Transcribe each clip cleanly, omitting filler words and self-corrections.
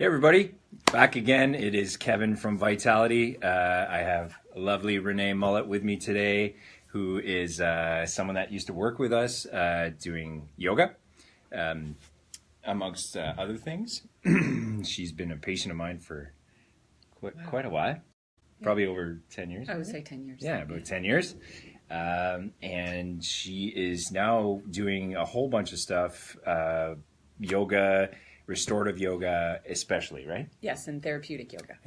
Hey everybody, back again. It is Kevin from Vitality. I have a lovely Renee Mollitt with me today, who is someone that used to work with us doing yoga, amongst other things. She's been a patient of mine for quite a while, probably over 10 years. I would say 10 years. Yeah, about 10 years. And she is now doing a whole bunch of stuff, yoga, restorative yoga especially, right? Yes, and therapeutic yoga.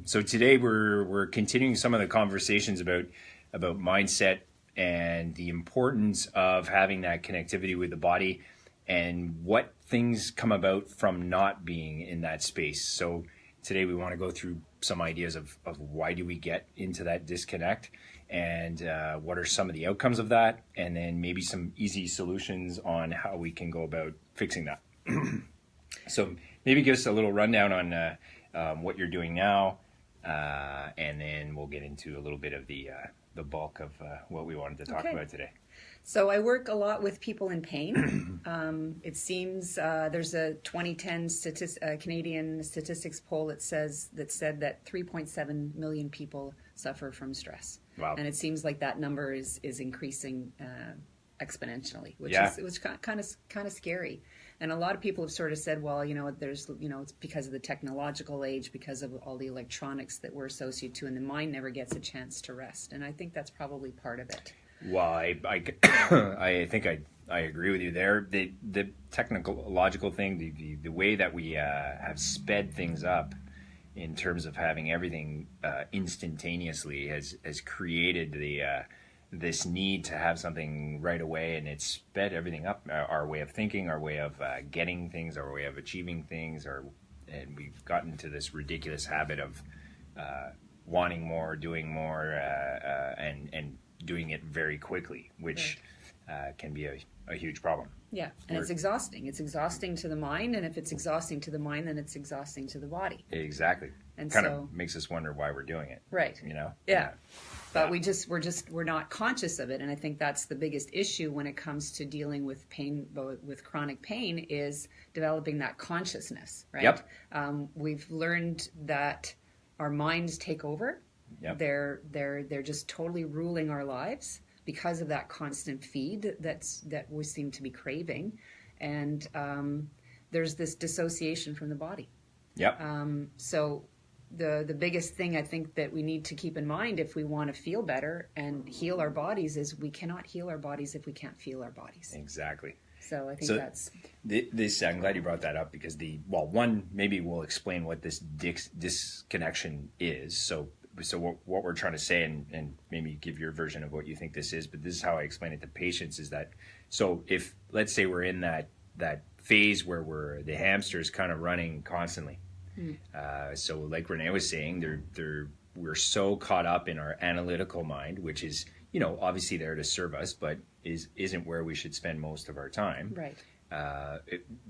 So today we're continuing some of the conversations about mindset and the importance of having that connectivity with the body and what things come about from not being in that space. So today we want to go through some ideas of why do we get into that disconnect, and what are some of the outcomes of that, and then maybe some easy solutions on how we can go about fixing that. So maybe give us a little rundown on what you're doing now, and then we'll get into a little bit of the bulk of what we wanted to talk about today. So I work a lot with people in pain. It seems there's a 2010 Canadian statistics poll that said that 3.7 million people suffer from stress. Wow. And it seems like that number is increasing exponentially, which is kind of scary. And a lot of people have sort of said, well, it's because of the technological age, because of all the electronics that we're associated to, and the mind never gets a chance to rest. And I think that's probably part of it. Well, I think I agree with you there. The technological thing, the way that we have sped things up in terms of having everything instantaneously has created this need to have something right away, and it's sped everything up. Our way of thinking, our way of getting things, our way of achieving things, and we've gotten to this ridiculous habit of wanting more, doing more, and doing it very quickly, which can be a huge problem. Yeah, and it's exhausting. It's exhausting to the mind, and if it's exhausting to the mind, then it's exhausting to the body. Exactly. And kind of makes us wonder why we're doing it. Right. Yeah. But we're not conscious of it, and I think that's the biggest issue when it comes to dealing with pain, with chronic pain, is developing that consciousness, right? Yep. We've learned that our minds take over. Yep. They're just totally ruling our lives because of that constant feed that we seem to be craving, and there's this dissociation from the body. Yep. So the biggest thing I think that we need to keep in mind if we want to feel better and heal our bodies is we cannot heal our bodies if we can't feel our bodies. Exactly. So I think that's... This, I'm glad you brought that up, because maybe we'll explain what this disconnection is. So what we're trying to say, and maybe give your version of what you think this is, but this is how I explain it to patients, is that, so if, let's say we're in that phase where the hamster is kind of running constantly. So like Renee was saying, we're so caught up in our analytical mind, which is, obviously there to serve us, but isn't where we should spend most of our time. Right.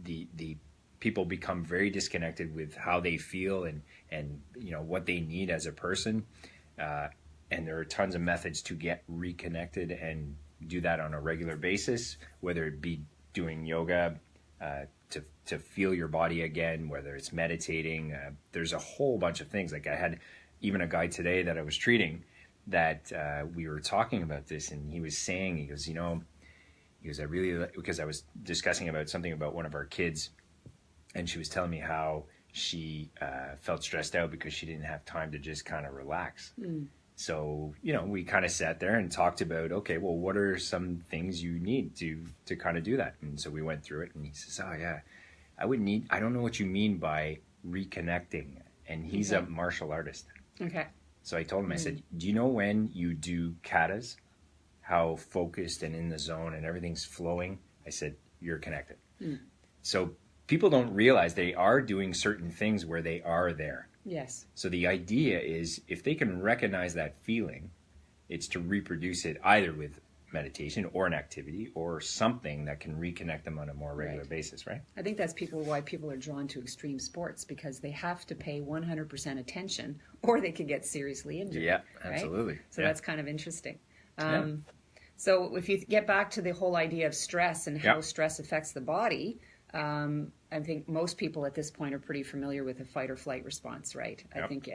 The people become very disconnected with how they feel and what they need as a person. And there are tons of methods to get reconnected and do that on a regular basis, whether it be doing yoga, to feel your body again, whether it's meditating. There's a whole bunch of things. Like I had even a guy today that I was treating that we were talking about this, and he was saying, he goes, I really, because I was discussing about something about one of our kids, and she was telling me how she felt stressed out because she didn't have time to just kind of relax. So, we kind of sat there and talked about, okay, well, what are some things you need to kind of do that? And so we went through it, and he says, oh yeah, I don't know what you mean by reconnecting. And he's a martial artist. Okay. So I told him, I said, do you know when you do katas, how focused and in the zone and everything's flowing? I said, you're connected. So people don't realize they are doing certain things where they are there. Yes. So the idea is, if they can recognize that feeling, it's to reproduce it either with meditation or an activity or something that can reconnect them on a more regular basis, right? I think that's why people are drawn to extreme sports, because they have to pay 100% attention or they could get seriously injured. Yeah, right? absolutely. So that's kind of interesting. So if you get back to the whole idea of stress and how stress affects the body, I think most people at this point are pretty familiar with the fight or flight response, right? Yep. I think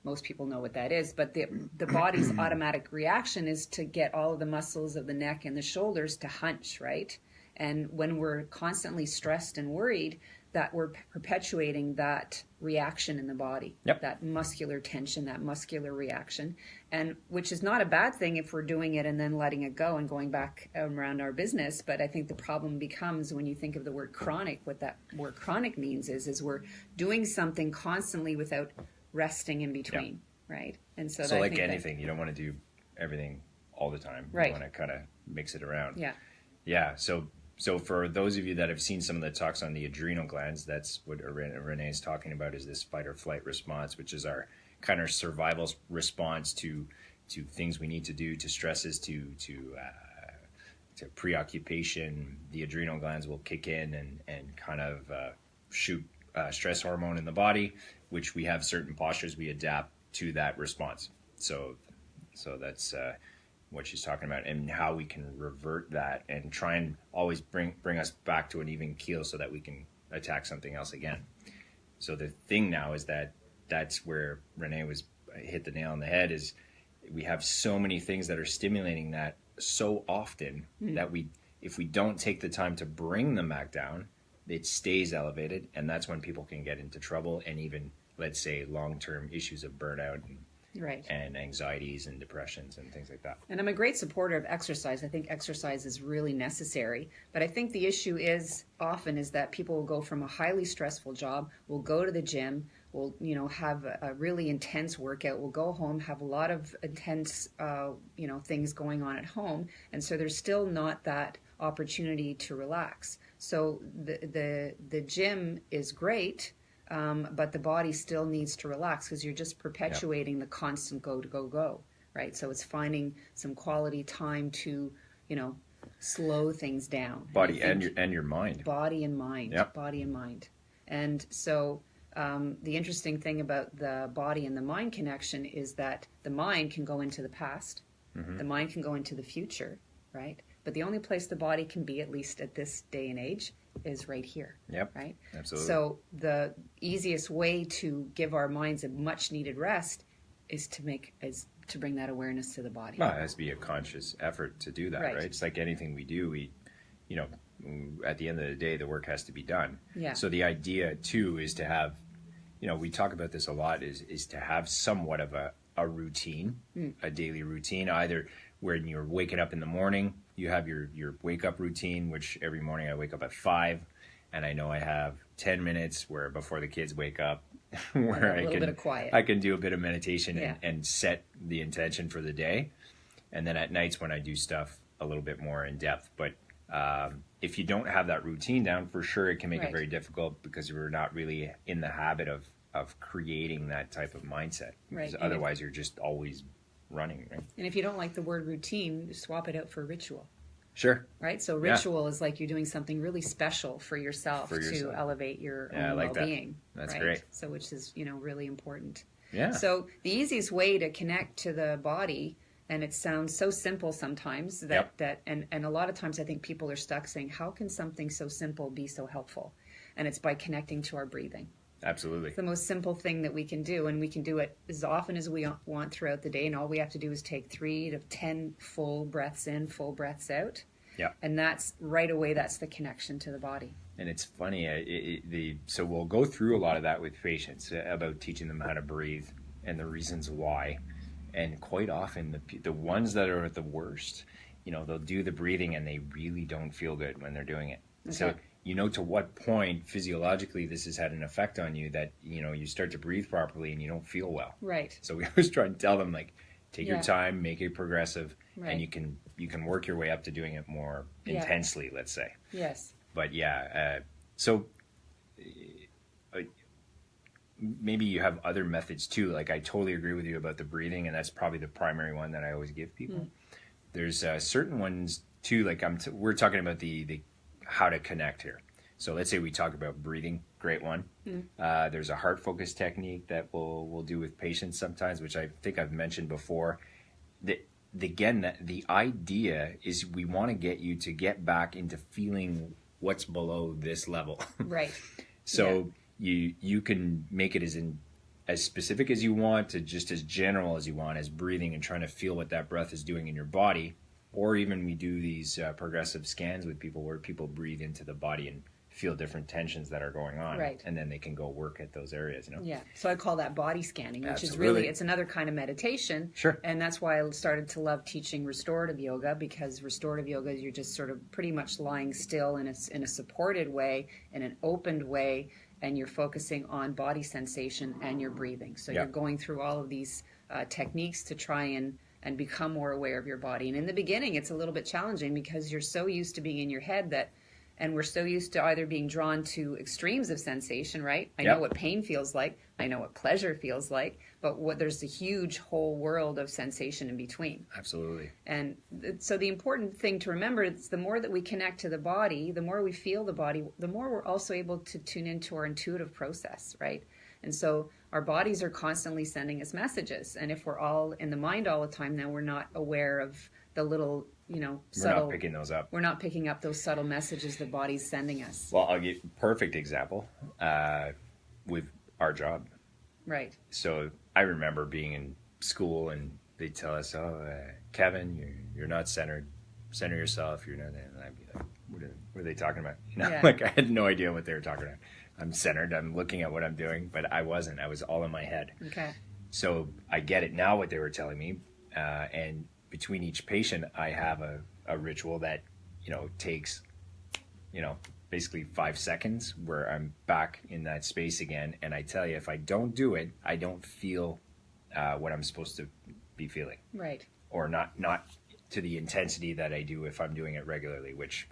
most people know what that is. But the body's automatic reaction is to get all of the muscles of the neck and the shoulders to hunch, right? And when we're constantly stressed and worried, that we're perpetuating that reaction in the body, Yep. that muscular tension, that muscular reaction, and which is not a bad thing if we're doing it and then letting it go and going back around our business. But I think the problem becomes when you think of the word chronic, what that word chronic means is we're doing something constantly without resting in between, right? And so like anything, you don't want to do everything all the time. Right. You want to kind of mix it around. Yeah. Yeah. So for those of you that have seen some of the talks on the adrenal glands, that's what Renee is talking about, is this fight or flight response, which is our kind of survival response to things we need to do, to stresses, to preoccupation. The adrenal glands will kick in and kind of shoot stress hormone in the body, which we have certain postures we adapt to that response. So that's what she's talking about, and how we can revert that and try and always bring us back to an even keel so that we can attack something else again. So the thing now is that's where Renee hit the nail on the head, is we have so many things that are stimulating that so often that if we don't take the time to bring them back down, it stays elevated, and that's when people can get into trouble, and even, let's say, long-term issues of burnout and anxieties and depressions and things like that. And I'm a great supporter of exercise. I think exercise is really necessary. But I think the issue is that people will go from a highly stressful job, will go to the gym, will have a really intense workout, will go home, have a lot of intense things going on at home, and so there's still not that opportunity to relax. So the gym is great. But the body still needs to relax, because you're just perpetuating the constant go, right? So it's finding some quality time to, slow things down. Body and your mind. Body and mind. Yep. Body and mind. And so the interesting thing about the body and the mind connection is that the mind can go into the past. Mm-hmm. The mind can go into the future, right? But the only place the body can be, at least at this day and age, is right here. Yep. Right? Absolutely. So the easiest way to give our minds a much needed rest is to bring that awareness to the body. Well, it has to be a conscious effort to do that, right? It's like anything we do, at the end of the day, the work has to be done. Yeah. So the idea too is to have, we talk about this a lot, is to have somewhat of a routine, a daily routine, either when you're waking up in the morning, you have your wake up routine, which every morning I wake up at 5, and I know I have 10 minutes where before the kids wake up, where bit of quiet. I can do a bit of meditation and set the intention for the day. And then at nights when I do stuff a little bit more in depth. But if you don't have that routine down, for sure it can make it very difficult, because we're not really in the habit of creating that type of mindset. Because otherwise you're just always running, right? And if you don't like the word routine, swap it out for ritual. Sure. Right? So ritual is like you're doing something really special for yourself to elevate your own well-being. That's great. So which is, really important. Yeah. So the easiest way to connect to the body, and it sounds so simple sometimes, and a lot of times I think people are stuck saying, how can something so simple be so helpful? And it's by connecting to our breathing. Absolutely. It's the most simple thing that we can do, and we can do it as often as we want throughout the day, and all we have to do is take 3 to 10 full breaths in, full breaths out. Yeah. And that's right away, that's the connection to the body. And it's funny, so we'll go through a lot of that with patients about teaching them how to breathe and the reasons why. And quite often, the ones that are the worst, they'll do the breathing and they really don't feel good when they're doing it. Okay. So to what point physiologically this has had an effect on you that, you start to breathe properly and you don't feel well. Right. So we always try and tell them, take your time, make it progressive, and you can work your way up to doing it more intensely, let's say. Yes. But so maybe you have other methods too. I totally agree with you about the breathing, and that's probably the primary one that I always give people. There's certain ones too, we're talking about the how to connect here. So let's say we talk about breathing, great one. There's a heart focus technique that we'll do with patients sometimes, which I think I've mentioned before. The idea is we want to get you to get back into feeling what's below this level. Right. So you can make it as specific as you want to just as general as you want, as breathing and trying to feel what that breath is doing in your body. Or even we do these progressive scans with people where people breathe into the body and feel different tensions that are going on. Right. And then they can go work at those areas, Yeah. So I call that body scanning, which Absolutely. is really, it's another kind of meditation. Sure. And that's why I started to love teaching restorative yoga, because restorative yoga, you're just sort of pretty much lying still in a supported way, in an opened way, and you're focusing on body sensation and your breathing. So you're going through all of these techniques to try and become more aware of your body. And in the beginning, it's a little bit challenging because you're so used to being in your head and we're so used to either being drawn to extremes of sensation, right? I know what pain feels like. I know what pleasure feels like. But there's a huge whole world of sensation in between. Absolutely. And so the important thing to remember is the more that we connect to the body, the more we feel the body, the more we're also able to tune into our intuitive process, right? And so our bodies are constantly sending us messages. And if we're all in the mind all the time, then we're not aware of the little, subtle... We're not picking those up. We're not picking up those subtle messages the body's sending us. Well, I'll give a perfect example with our job. Right. So I remember being in school and they'd tell us, Kevin, you're not centered. Center yourself. You're not... And I'd be like, what are they talking about? Like I had no idea what they were talking about. I'm centered. I'm looking at what I'm doing, but I wasn't. I was all in my head. Okay. So I get it now what they were telling me. And between each patient, I have a ritual that, takes, basically 5 seconds where I'm back in that space again. And I tell you, if I don't do it, I don't feel what I'm supposed to be feeling. Right. Or not to the intensity that I do if I'm doing it regularly, which,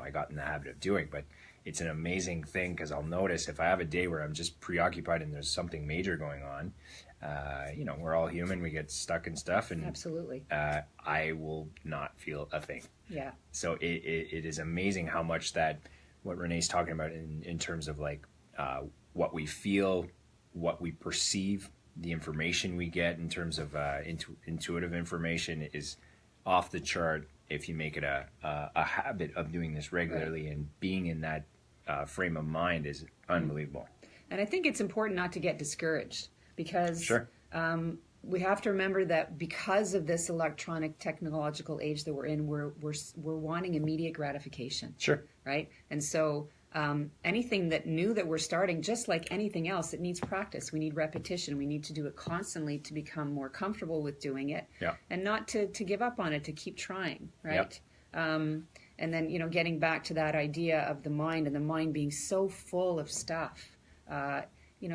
I got in the habit of doing. But it's an amazing thing because I'll notice if I have a day where I'm just preoccupied and there's something major going on, we're all human. We get stuck in stuff. And absolutely. I will not feel a thing. Yeah. So it is amazing how much what Renee's talking about in terms of like what we feel, what we perceive, the information we get in terms of intuitive information is off the chart if you make it a habit of doing this regularly. Right. And being in that frame of mind is unbelievable. And I think it's important not to get discouraged because we have to remember that because of this electronic technological age that we're in, we're wanting immediate gratification. Sure. Right? And so anything that new that we're starting, just like anything else, it needs practice. We need repetition. We need to do it constantly to become more comfortable with doing it. Yeah. And not to give up on it, to keep trying, right? Yep. And then, getting back to that idea of the mind and the mind being so full of stuff,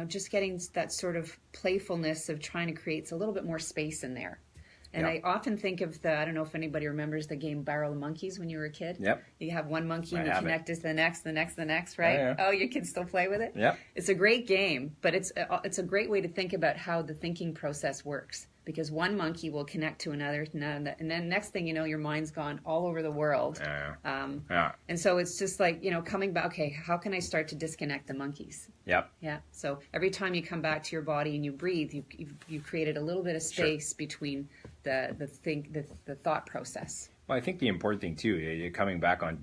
just getting that sort of playfulness of trying to create a little bit more space in there. And I often think of I don't know if anybody remembers the game Barrel of Monkeys when you were a kid. Yep. You have one monkey and you connect it to the next, right? Yeah. Oh, your kids still play with it? Yep. It's a great game, but it's a great way to think about how the thinking process works. Because one monkey will connect to another, and then next thing you know, your mind's gone all over the world. And so it's just like, coming back, okay, how can I start to disconnect the monkeys? Yep. Yeah. So every time you come back to your body and you breathe, you've created a little bit of space between the thought process. Well, I think the important thing too, coming back on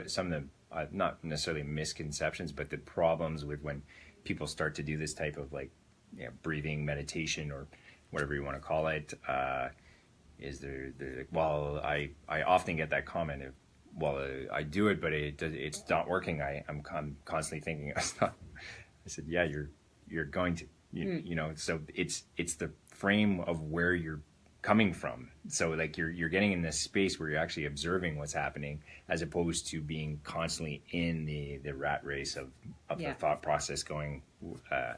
some of the not necessarily misconceptions, but the problems with when people start to do this type of breathing meditation or whatever you want to call it, is there I often get that comment of, I do it, but it's not working. I'm constantly thinking it's not. I said, yeah, you're going to, so it's the frame of where you're coming from. So you're getting in this space where you're actually observing what's happening as opposed to being constantly in the rat race of the thought process going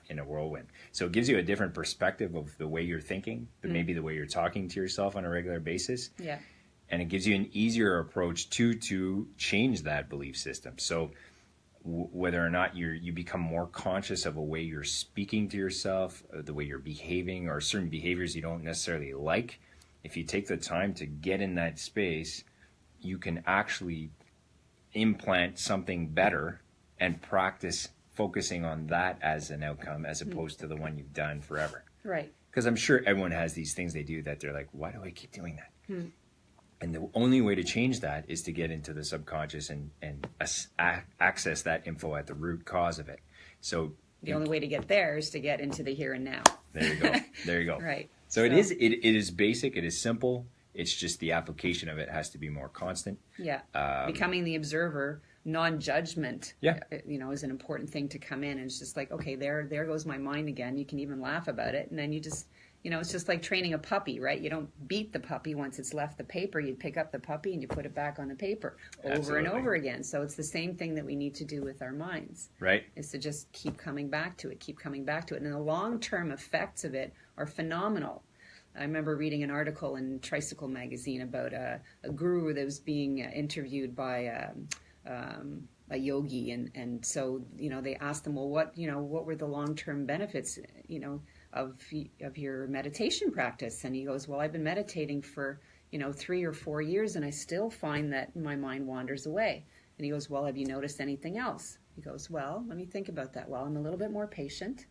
in a whirlwind. So it gives you a different perspective of the way you're thinking, but maybe the way you're talking to yourself on a regular basis. Yeah. And it gives you an easier approach to change that belief system. So whether or not you become more conscious of a way you're speaking to yourself, the way you're behaving, or certain behaviors you don't necessarily like, if you take the time to get in that space, you can actually implant something better and practice focusing on that as an outcome as opposed to the one you've done forever. Right. Because I'm sure everyone has these things they do that they're like, why do I keep doing that? And the only way to change that is to get into the subconscious and access that info at the root cause of it. So the only way to get there is to get into the here and now. There you go. There you go. Right. So it is basic. It is simple. It's just the application of it has to be more constant. Yeah. Becoming the observer, non-judgment, is an important thing to come in. And it's just like, okay, there goes my mind again. You can even laugh about it. And then you just, it's just like training a puppy, right? You don't beat the puppy once it's left the paper. You pick up the puppy and you put it back on the paper over and over again. So it's the same thing that we need to do with our minds. Right. Is to just keep coming back to it. And the long-term effects of it are phenomenal. I remember reading an article in Tricycle magazine about a guru that was being interviewed by a yogi, and so they asked him, well, what were the long-term benefits of your meditation practice? And he goes, well, I've been meditating for 3 or 4 years, and I still find that my mind wanders away. And he goes, well, have you noticed anything else? He goes, well, let me think about that. Well, I'm a little bit more patient.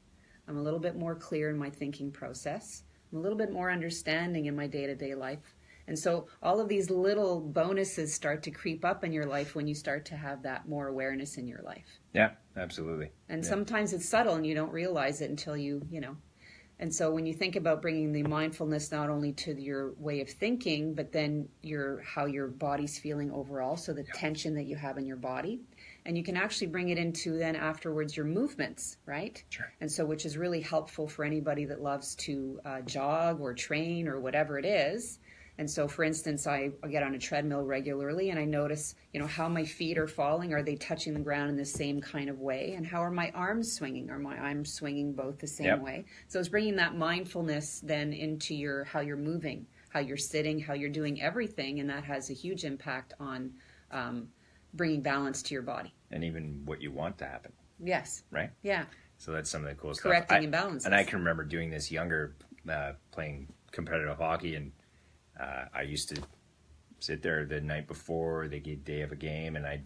I'm a little bit more clear in my thinking process. I'm a little bit more understanding in my day-to-day life. And so all of these little bonuses start to creep up in your life when you start to have that more awareness in your life. Yeah, absolutely. And sometimes it's subtle and you don't realize it until you. And so when you think about bringing the mindfulness not only to your way of thinking, but then how your body's feeling overall, so the tension that you have in your body, and you can actually bring it into then afterwards your movements, right? Sure. And so which is really helpful for anybody that loves to jog or train or whatever it is. And so, for instance, I get on a treadmill regularly and I notice, how my feet are falling. Are they touching the ground in the same kind of way? And how are my arms swinging? Are my arms swinging both the same way? So it's bringing that mindfulness then into how you're moving, how you're sitting, how you're doing everything. And that has a huge impact on bringing balance to your body. And even what you want to happen. Yes. Right? Yeah. So that's some of the cool stuff. Correcting imbalances. And I can remember doing this younger, playing competitive hockey, and I used to sit there the night before the day of a game, and I'd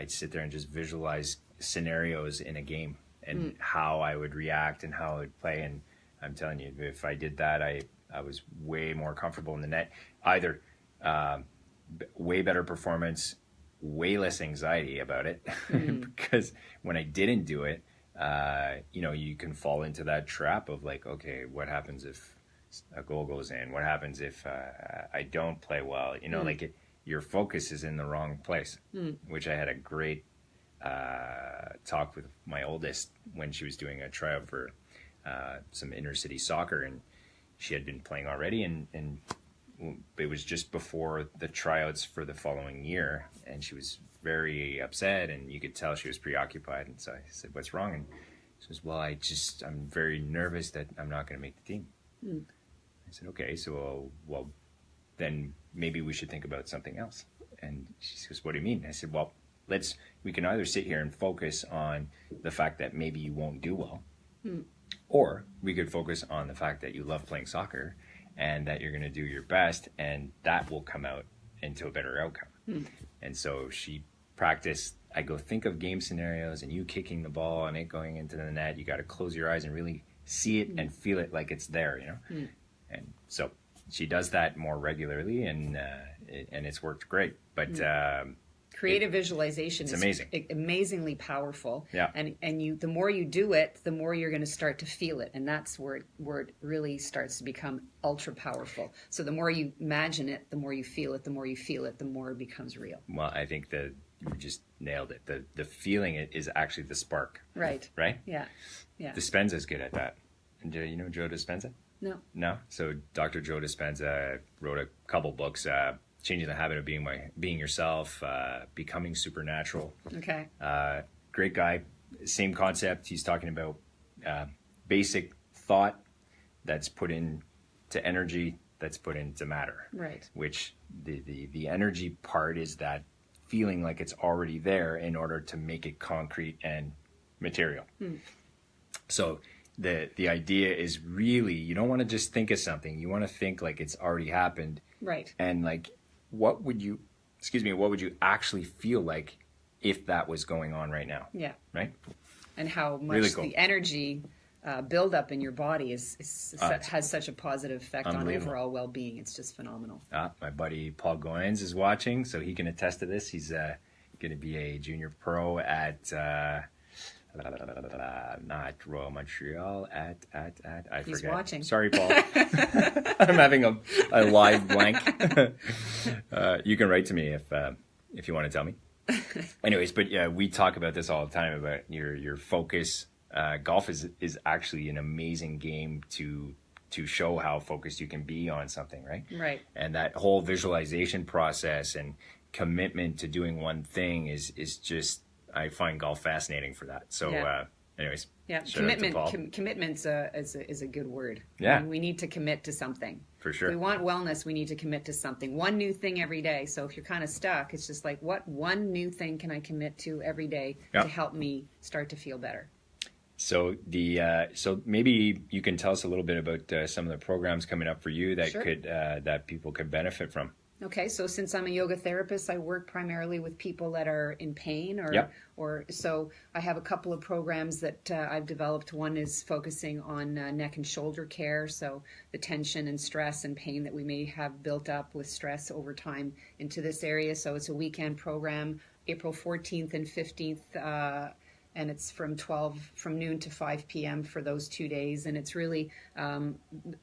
sit there and just visualize scenarios in a game and how I would react and how I would play. And I'm telling you, if I did that, I was way more comfortable in the net. Either way better performance, way less anxiety about it, because when I didn't do it, you can fall into that trap of like, okay, what happens if a goal goes in? What happens if I don't play well? Your focus is in the wrong place, which I had a great talk with my oldest when she was doing a tryout for some inner city soccer, and she had been playing already, and it was just before the tryouts for the following year, and she was very upset, and you could tell she was preoccupied. And so I said, what's wrong? And she says, well, I'm very nervous that I'm not going to make the team. I said, okay, so, well, then maybe we should think about something else. And she says, what do you mean? I said, well, we can either sit here and focus on the fact that maybe you won't do well, or we could focus on the fact that you love playing soccer and that you're going to do your best, and that will come out into a better outcome. And so she practiced. I go, think of game scenarios and you kicking the ball and it going into the net. You got to close your eyes and really see it and feel it like it's there, And so she does that more regularly, and it's worked great. But creative visualization is amazing. Amazingly powerful. Yeah. And the more you do it, the more you're going to start to feel it, and that's where it really starts to become ultra powerful. So the more you imagine it, the more you feel it. The more you feel it, the more it becomes real. Well, I think that you just nailed it. The feeling it is actually the spark. Right. Right. Yeah. Dispenza's good at that. And do you know Joe Dispenza? No. So Dr. Joe Dispenza wrote a couple books, Changing the Habit of Being Yourself, Becoming Supernatural. Okay. Great guy. Same concept. He's talking about basic thought that's put into energy, that's put into matter. Right. Which the energy part is that feeling like it's already there in order to make it concrete and material. So the idea is really, you don't want to just think of something. You want to think like it's already happened. Right. And like, what would you actually feel like if that was going on right now? Yeah. Right. And how much really cool. the energy buildup in your body has such a positive effect on overall well-being. It's just phenomenal. My buddy Paul Goins is watching, so he can attest to this. He's going to be a junior pro at not Royal Montreal, I He's forget. Watching. Sorry, Paul. I'm having a live blank. You can write to me if you want to tell me. Anyways, but yeah, we talk about this all the time about your focus. Golf is actually an amazing game to show how focused you can be on something, right? Right. And that whole visualization process and commitment to doing one thing is just, I find golf fascinating for that. So, anyways, commitment's is a good word. Yeah, I mean, we need to commit to something. For sure. If we want wellness, we need to commit to something. One new thing every day. So if you're kind of stuck, it's just like, what one new thing can I commit to every day to help me start to feel better? So so maybe you can tell us a little bit about some of the programs coming up for you that could that people could benefit from. Okay, so since I'm a yoga therapist, I work primarily with people that are in pain or so I have a couple of programs that I've developed. One is focusing on neck and shoulder care, so the tension and stress and pain that we may have built up with stress over time into this area. So it's a weekend program, April 14th and 15th, and it's from noon to 5 p.m. for those 2 days. And it's really,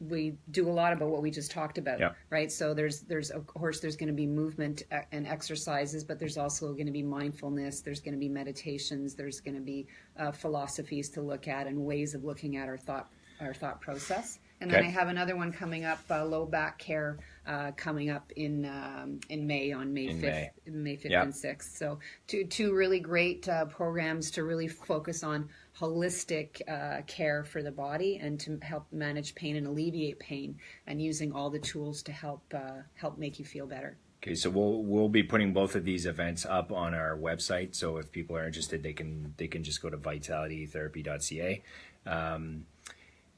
we do a lot about what we just talked about, right? So there's of course, there's going to be movement and exercises, but there's also going to be mindfulness. There's going to be meditations. There's going to be philosophies to look at and ways of looking at our thought process. And then I have another one coming up, low back care, coming up in May, on May 5th and 6th. So two really great programs to really focus on holistic care for the body and to help manage pain and alleviate pain, and using all the tools to help make you feel better. Okay, so we'll be putting both of these events up on our website. So if people are interested, they can just go to vitalitytherapy.ca.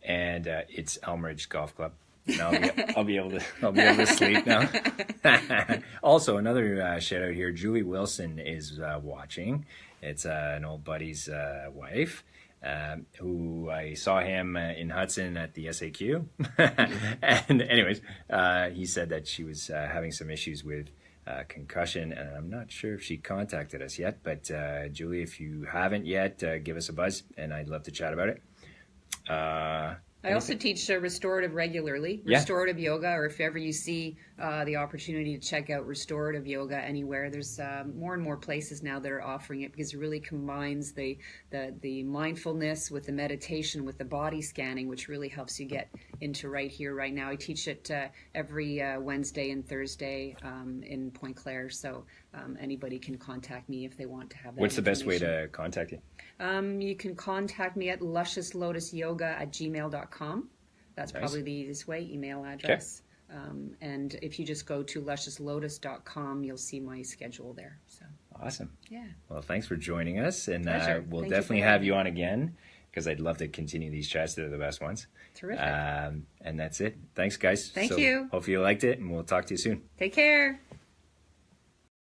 And it's Elmridge Golf Club. Now I'll be able to sleep now. Also, another shout out here. Julie Wilson is watching. It's an old buddy's wife, who I saw him in Hudson at the SAQ. And anyways, he said that she was having some issues with concussion, and I'm not sure if she contacted us yet. But Julie, if you haven't yet, give us a buzz, and I'd love to chat about it. I also teach restorative regularly, restorative yoga, or if ever you see the opportunity to check out restorative yoga anywhere, there's more and more places now that are offering it, because it really combines the mindfulness with the meditation, with the body scanning, which really helps you get into right here, right now. I teach it every Wednesday and Thursday in Point Claire, so anybody can contact me if they want to have that. What's the best way to contact you? You can contact me at lusciouslotusyoga@gmail.com. That's probably the easiest way, email address. Okay. And if you just go to lusciouslotus.com, you'll see my schedule there. So awesome. Yeah. Well, thanks for joining us, and we'll Thank definitely have you on again, because I'd love to continue these chats. They're the best ones. Terrific. And that's it. Thanks, guys. Thank you. Hopefully you liked it, and we'll talk to you soon. Take care.